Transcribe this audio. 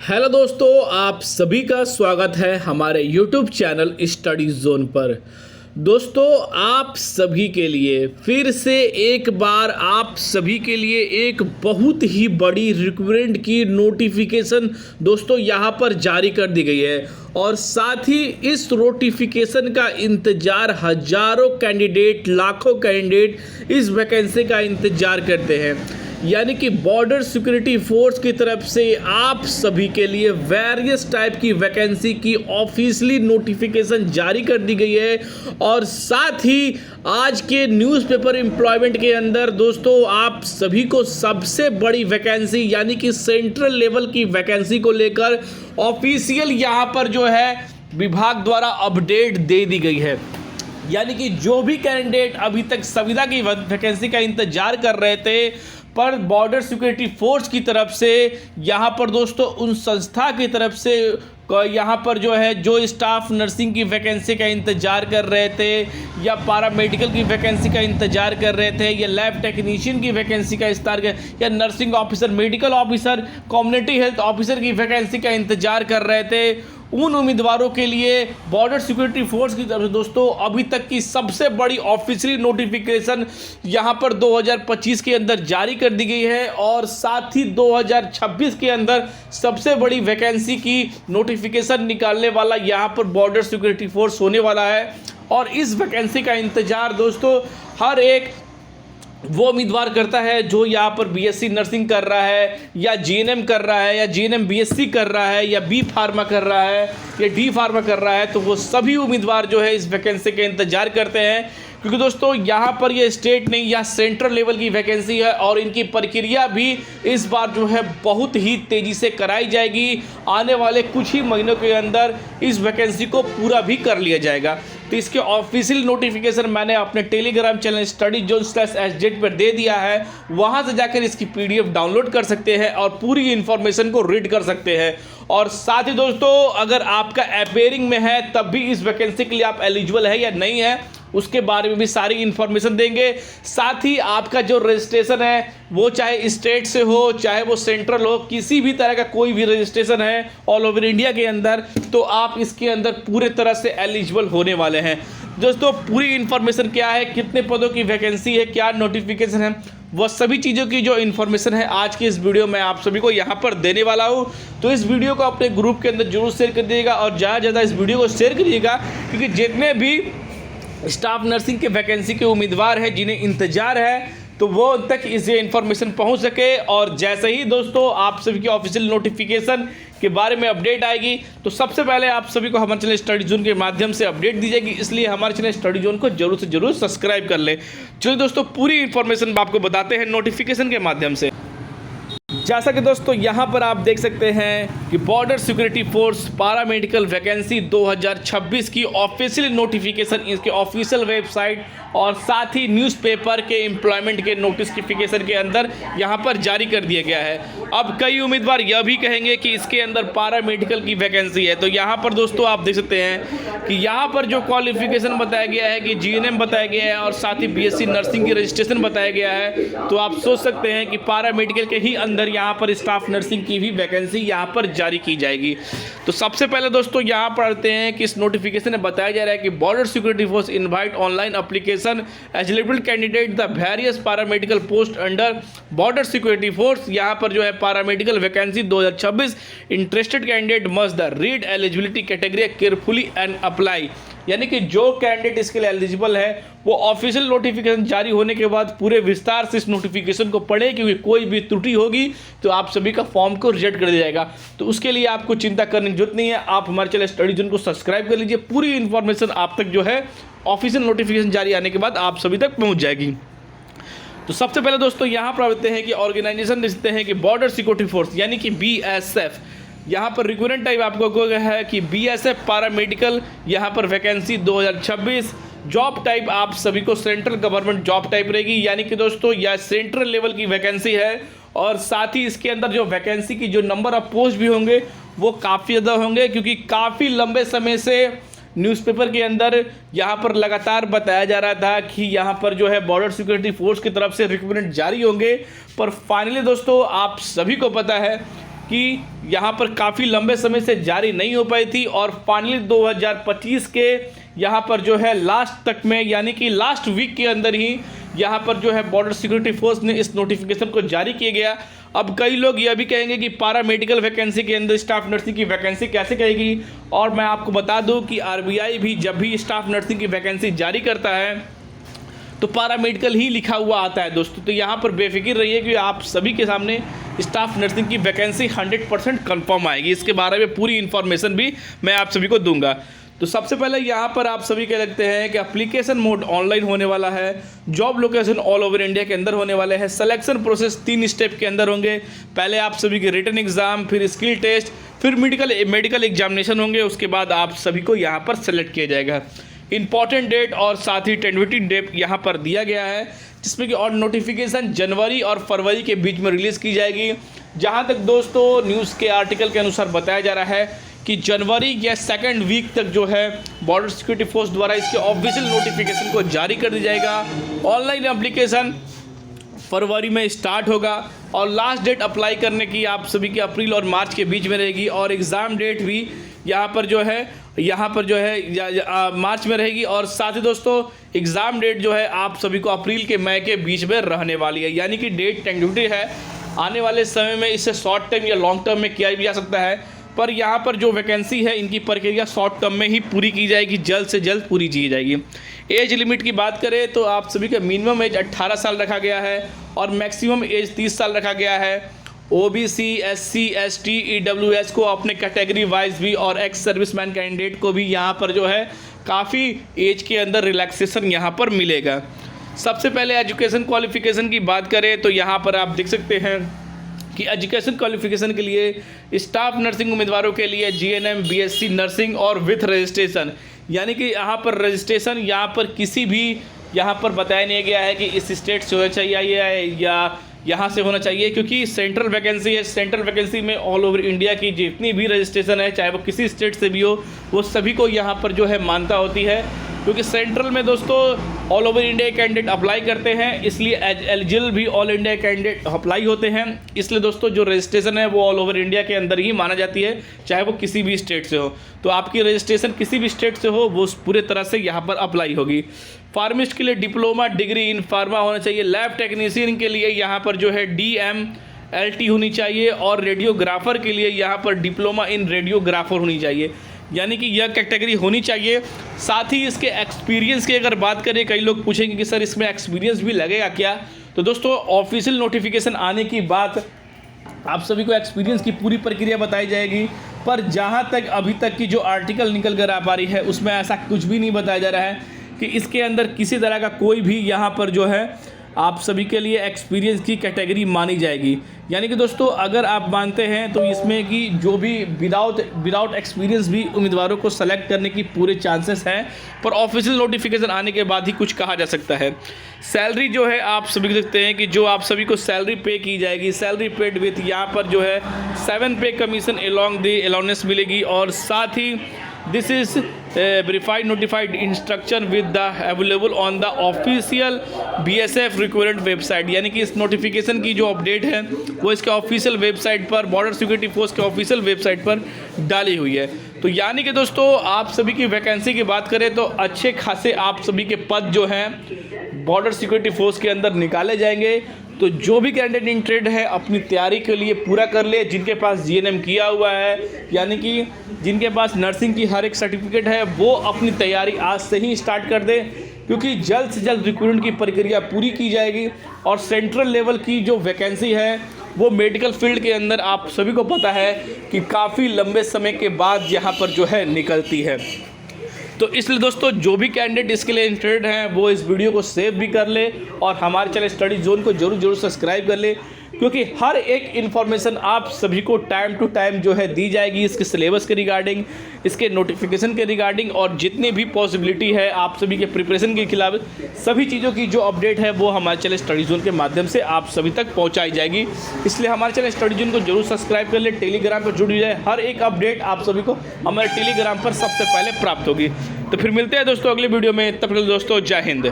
Hello दोस्तों, आप सभी का स्वागत है हमारे YouTube चैनल स्टडी जोन पर। दोस्तों, आप सभी के लिए फिर से एक बार आप सभी के लिए एक बहुत ही बड़ी रिक्रूटमेंट की नोटिफिकेशन दोस्तों यहाँ पर जारी कर दी गई है और साथ ही इस नोटिफिकेशन का इंतज़ार हजारों कैंडिडेट, लाखों कैंडिडेट इस वैकेंसी का इंतज़ार करते हैं। यानी कि बॉर्डर सिक्योरिटी फोर्स की तरफ से आप सभी के लिए वेरियस टाइप की वैकेंसी की ऑफिशियली नोटिफिकेशन जारी कर दी गई है और साथ ही आज के न्यूज़पेपर एम्प्लॉयमेंट के अंदर दोस्तों आप सभी को सबसे बड़ी वैकेंसी यानी कि सेंट्रल लेवल की वैकेंसी को लेकर ऑफिशियल यहाँ पर जो है विभाग द्वारा अपडेट दे दी गई है। यानी कि जो भी कैंडिडेट अभी तक संविदा की वैकेंसी का इंतजार कर रहे थे पर बॉर्डर सिक्योरिटी फोर्स की तरफ से यहाँ पर दोस्तों उन संस्था की तरफ से यहाँ पर जो है जो स्टाफ नर्सिंग की वैकेंसी का इंतजार कर रहे थे या पैरामेडिकल की वैकेंसी का इंतजार कर रहे थे या लैब टेक्नीशियन की वैकेंसी का इंतजार या nursing officer, medical officer, community health officer की वैकेंसी का इंतजार कर रहे थे, उन उम्मीदवारों के लिए बॉर्डर सिक्योरिटी फोर्स की तरफ से दोस्तों अभी तक की सबसे बड़ी ऑफिशियली नोटिफिकेशन यहाँ पर 2025 के अंदर जारी कर दी गई है और साथ ही 2026 के अंदर सबसे बड़ी वैकेंसी की नोटिफिकेशन निकालने वाला यहाँ पर बॉर्डर सिक्योरिटी फोर्स होने वाला है। और इस वैकेंसी का इंतजार दोस्तों हर एक वो उम्मीदवार करता है जो यहाँ पर बीएससी नर्सिंग कर रहा है या जीएनएम कर रहा है या जीएनएम बीएससी कर रहा है या बी फार्मा कर रहा है या डी फार्मा कर रहा है, तो वो सभी उम्मीदवार जो है इस वैकेंसी का इंतजार करते हैं क्योंकि दोस्तों यहाँ पर ये स्टेट नहीं या सेंट्रल लेवल की वैकेंसी है और इनकी प्रक्रिया भी इस बार जो है बहुत ही तेज़ी से कराई जाएगी। आने वाले कुछ ही महीनों के अंदर इस वैकेंसी को पूरा भी कर लिया जाएगा। तो इसके ऑफिशियल नोटिफिकेशन मैंने अपने टेलीग्राम चैनल StudyZone/SZ पर दे दिया है, वहाँ से जाकर इसकी PDF डाउनलोड कर सकते हैं और पूरी इन्फॉर्मेशन को रीड कर सकते हैं। और साथ ही दोस्तों अगर आपका अपेयरिंग में है तब भी इस वैकेंसी के लिए आप एलिजिबल है या नहीं है उसके बारे में भी सारी इन्फॉर्मेशन देंगे। साथ ही आपका जो रजिस्ट्रेशन है वो चाहे स्टेट से हो चाहे वो सेंट्रल हो, किसी भी तरह का कोई भी रजिस्ट्रेशन है ऑल ओवर इंडिया के अंदर, तो आप इसके अंदर पूरे तरह से एलिजिबल होने वाले हैं। दोस्तों पूरी इन्फॉर्मेशन क्या है, कितने पदों की वैकेंसी है, क्या नोटिफिकेशन है, वह सभी चीज़ों की जो इन्फॉर्मेशन है आज की इस वीडियो में आप सभी को यहाँ पर देने वाला हूँ। तो इस वीडियो को अपने ग्रुप के अंदर जरूर शेयर कर दीजिएगा और ज़्यादा से ज़्यादा इस वीडियो को शेयर करिएगा क्योंकि जितने भी स्टाफ नर्सिंग के वैकेंसी के उम्मीदवार हैं जिन्हें इंतजार है तो वो तक इसे इन्फॉर्मेशन पहुंच सके। और जैसे ही दोस्तों आप सभी की ऑफिशियल नोटिफिकेशन के बारे में अपडेट आएगी तो सबसे पहले आप सभी को हमारे चैनल स्टडी जोन के माध्यम से अपडेट दी जाएगी, इसलिए हमारे चैनल स्टडी जोन को जरूर से जरूर सब्सक्राइब कर ले। चलिए दोस्तों पूरी इन्फॉर्मेशन आपको बताते हैं नोटिफिकेशन के माध्यम से। जैसा कि दोस्तों यहाँ पर आप देख सकते हैं कि border security force paramedical vacancy 2026 की ऑफिशियल नोटिफिकेशन इसके ऑफिशियल वेबसाइट और साथ ही न्यूज़पेपर के एम्प्लॉयमेंट के नोटिफिकेशन के अंदर यहाँ पर जारी कर दिया गया है। अब कई उम्मीदवार यह भी कहेंगे कि इसके अंदर पैरामेडिकल की वैकेंसी है, तो यहाँ पर दोस्तों आप देख सकते हैं कि यहाँ पर जो क्वालिफिकेशन बताया गया है कि जीएनएम बताया गया है और साथ ही बीएससी नर्सिंग की रजिस्ट्रेशन बताया गया है, तो आप सोच सकते हैं कि पैरामेडिकल के ही अंदर यहाँ पर स्टाफ नर्सिंग की भी वैकेंसी यहाँ पर जारी की जाएगी। तो सबसे पहले दोस्तों यहाँ पढ़ते हैं कि इस नोटिफिकेशन में बताया जा रहा है कि border security force invite online application eligible candidate the various paramedical post under border security force. यहाँ पर जो है paramedical vacancy 2026 interested candidate must the read eligibility category carefully and apply. यानी कि जो कैंडिडेट इसके लिए एलिजिबल है वो ऑफिशियल नोटिफिकेशन जारी होने के बाद पूरे विस्तार से इस नोटिफिकेशन को पढ़े क्योंकि कोई भी त्रुटि होगी तो आप सभी का फॉर्म को रिजेक्ट कर दिया जाएगा। तो उसके लिए आपको चिंता करने की जरूरत नहीं है, आप हमारे चैनल स्टडी जोन को सब्सक्राइब कर लीजिए। पूरी इन्फॉर्मेशन आप तक जो है ऑफिशियल नोटिफिकेशन जारी आने के बाद आप सभी तक पहुँच जाएगी। तो सबसे पहले दोस्तों यहाँ पर आते हैं कि ऑर्गेनाइजेशन देखते हैं कि बॉर्डर सिक्योरिटी फोर्स यानी कि BSF। यहाँ पर रिक्रूटमेंट टाइप आपको है कि BSF पैरामेडिकल यहाँ पर वैकेंसी 2026। जॉब टाइप आप सभी को सेंट्रल गवर्नमेंट जॉब टाइप रहेगी, यानी कि दोस्तों यह सेंट्रल लेवल की वैकेंसी है और साथ ही इसके अंदर जो वैकेंसी की जो नंबर ऑफ पोस्ट भी होंगे वो काफ़ी ज़्यादा होंगे क्योंकि काफ़ी लंबे समय से न्यूज़पेपर के अंदर यहाँ पर लगातार बताया जा रहा था कि यहाँ पर जो है बॉर्डर सिक्योरिटी फोर्स की तरफ से रिक्रूटमेंट जारी होंगे, पर फाइनली दोस्तों आप सभी को पता है कि यहाँ पर काफ़ी लंबे समय से जारी नहीं हो पाई थी और फाइनली 2025 के यहाँ पर जो है लास्ट तक में, यानी कि लास्ट वीक के अंदर ही यहाँ पर जो है बॉर्डर सिक्योरिटी फोर्स ने इस नोटिफिकेशन को जारी किया गया। अब कई लोग यह भी कहेंगे कि पारा मेडिकल वैकेंसी के अंदर स्टाफ नर्सिंग की वैकेंसी कैसे कहेगी, और मैं आपको बता दूं कि आरबीआई भी जब भी स्टाफ नर्सिंग की वैकेंसी जारी करता है तो पारा मेडिकल ही लिखा हुआ आता है दोस्तों। तो यहाँ पर बेफिक्र रहिए कि आप सभी के सामने स्टाफ नर्सिंग की वैकेंसी 100% कन्फर्म आएगी। इसके बारे में पूरी इन्फॉर्मेशन भी मैं आप सभी को दूंगा। तो सबसे पहले यहाँ पर आप सभी कह लगते हैं कि एप्लीकेशन मोड ऑनलाइन होने वाला है, job location all over India के अंदर होने वाले हैं, सिलेक्शन प्रोसेस 3 स्टेप के अंदर होंगे। पहले आप सभी के रिटन एग्जाम, फिर स्किल टेस्ट, फिर मेडिकल एग्जामिनेशन होंगे। उसके बाद आप सभी को यहाँ पर सेलेक्ट किया जाएगा। इंपॉर्टेंट डेट और साथ ही टेंटेटिव डेट यहाँ पर दिया गया है, जिसमें कि और नोटिफिकेशन जनवरी और फरवरी के बीच में रिलीज़ की जाएगी। जहाँ तक दोस्तों न्यूज़ के आर्टिकल के अनुसार बताया जा रहा है कि जनवरी या सेकंड वीक तक जो है बॉर्डर सिक्योरिटी फोर्स द्वारा इसके ऑफिशियल नोटिफिकेशन को जारी कर दिया जाएगा। ऑनलाइन एप्लीकेशन फरवरी में स्टार्ट होगा और लास्ट डेट अप्लाई करने की आप सभी की अप्रैल और मार्च के बीच में रहेगी, और एग्ज़ाम डेट भी यहाँ पर जो है मार्च में रहेगी। और साथ ही दोस्तों एग्ज़ाम डेट जो है आप सभी को अप्रैल के मई के बीच में रहने वाली है, यानी कि डेट टेंटेटिव है। आने वाले समय में इसे शॉर्ट टर्म या लॉन्ग टर्म में किया भी जा सकता है, पर यहाँ पर जो वैकेंसी है इनकी प्रक्रिया शॉर्ट टर्म में ही पूरी की जाएगी, जल्द से जल्द पूरी की जाएगी। एज लिमिट की बात करें तो आप सभी का मिनिमम एज 18 साल रखा गया है और मैक्सिमम एज 30 साल रखा गया है। ओबीसी, एससी, एसटी, ईडब्ल्यूएस को अपने कैटेगरी वाइज भी और एक्स सर्विसमैन कैंडिडेट को भी यहाँ पर जो है काफ़ी एज के अंदर रिलैक्सेशन यहाँ पर मिलेगा। सबसे पहले एजुकेशन क्वालिफिकेशन की बात करें तो यहाँ पर आप देख सकते हैं कि एजुकेशन क्वालिफिकेशन के लिए स्टाफ नर्सिंग उम्मीदवारों के लिए जीएनएम, बीएससी नर्सिंग और विथ रजिस्ट्रेशन, यानी कि यहाँ पर रजिस्ट्रेशन यहाँ पर किसी भी यहाँ पर बताया नहीं गया है कि इस स्टेट से होना चाहिए या यहाँ से होना चाहिए, क्योंकि सेंट्रल वैकेंसी है। सेंट्रल वैकेंसी में ऑल ओवर इंडिया की जितनी भी रजिस्ट्रेशन है, चाहे वो किसी स्टेट से भी हो, वो सभी को यहाँ पर जो है मान्यता होती है, क्योंकि सेंट्रल में दोस्तों all over India candidate apply करते हैं, इसलिए एलिजिबल भी ऑल इंडिया कैंडिडेट अप्लाई होते हैं। इसलिए दोस्तों जो रजिस्ट्रेशन है वो ऑल ओवर इंडिया के अंदर ही माना जाती है, चाहे वो किसी भी स्टेट से हो। तो आपकी रजिस्ट्रेशन किसी भी स्टेट से हो वो पूरे तरह से यहाँ पर अप्लाई होगी। फार्मिस्ट के लिए डिप्लोमा डिग्री इन फार्मा होना चाहिए। लैब टेक्नीशियन के लिए यहाँ पर जो है DMLT होनी चाहिए, और रेडियोग्राफर के लिए यहाँ पर डिप्लोमा इन रेडियोग्राफर होनी चाहिए, यानी कि यह कैटेगरी होनी चाहिए। साथ ही इसके एक्सपीरियंस की अगर बात करें, कई लोग पूछेंगे कि सर इसमें एक्सपीरियंस भी लगेगा क्या, तो दोस्तों ऑफिशियल नोटिफिकेशन आने की बात आप सभी को एक्सपीरियंस की पूरी प्रक्रिया बताई जाएगी, पर जहां तक अभी तक की जो आर्टिकल निकल कर आ पा रही है उसमें ऐसा कुछ भी नहीं बताया जा रहा है कि इसके अंदर किसी तरह का कोई भी यहाँ पर जो है आप सभी के लिए एक्सपीरियंस की कैटेगरी मानी जाएगी। यानी कि दोस्तों अगर आप मानते हैं तो इसमें कि जो भी विदाउट एक्सपीरियंस भी उम्मीदवारों को सेलेक्ट करने की पूरे चांसेस हैं, पर ऑफिशियल नोटिफिकेशन आने के बाद ही कुछ कहा जा सकता है। सैलरी जो है आप सभी देखते हैं कि जो आप सभी को सैलरी पे की जाएगी, सैलरी पेड विथ यहाँ पर जो है 7 पे कमीशन अलॉन्ग द अलाउंस मिलेगी, और साथ ही this is verified notified instruction with the available on the official BSF required website, यानी कि इस नोटिफिकेशन की जो अपडेट है वो इसके ऑफिशियल वेबसाइट पर, बॉर्डर सिक्योरिटी फोर्स के ऑफिशियल वेबसाइट पर डाली हुई है। तो यानी कि दोस्तों आप सभी की वैकेंसी की बात करें तो अच्छे खासे आप सभी के पद जो हैं बॉर्डर सिक्योरिटी फोर्स के अंदर निकाले जाएंगे। तो जो भी कैंडिडेट इंटरेस्टेड है अपनी तैयारी के लिए पूरा कर ले, जिनके पास GNM किया हुआ है, यानी कि जिनके पास नर्सिंग की हर एक सर्टिफिकेट है, वो अपनी तैयारी आज से ही स्टार्ट कर दे, क्योंकि जल्द से जल्द रिक्रूटमेंट की प्रक्रिया पूरी की जाएगी। और सेंट्रल लेवल की जो वैकेंसी है वो मेडिकल फील्ड के अंदर आप सभी को पता है कि काफ़ी लंबे समय के बाद यहाँ पर जो है निकलती है। तो इसलिए दोस्तों जो भी कैंडिडेट इसके लिए इंटरेस्टेड हैं वो इस वीडियो को सेव भी कर ले और हमारे चैनल स्टडी जोन को जरूर सब्सक्राइब कर ले, क्योंकि हर एक इन्फॉर्मेशन आप सभी को टाइम टू टाइम जो है दी जाएगी, इसके सिलेबस के रिगार्डिंग, इसके नोटिफिकेशन के रिगार्डिंग, और जितनी भी पॉसिबिलिटी है आप सभी के प्रिपरेशन के खिलाफ सभी चीज़ों की जो अपडेट है वो हमारे चैनल स्टडी जोन के माध्यम से आप सभी तक पहुंचाई जाएगी। इसलिए हमारे चैनल स्टडी जोन को जरूर सब्सक्राइब कर ले, टेलीग्राम पर जुड़ जाए, हर एक अपडेट आप सभी को हमारे टेलीग्राम पर सबसे पहले प्राप्त होगी। तो फिर मिलते हैं दोस्तों अगले वीडियो में, तब तक दोस्तों जय हिंद।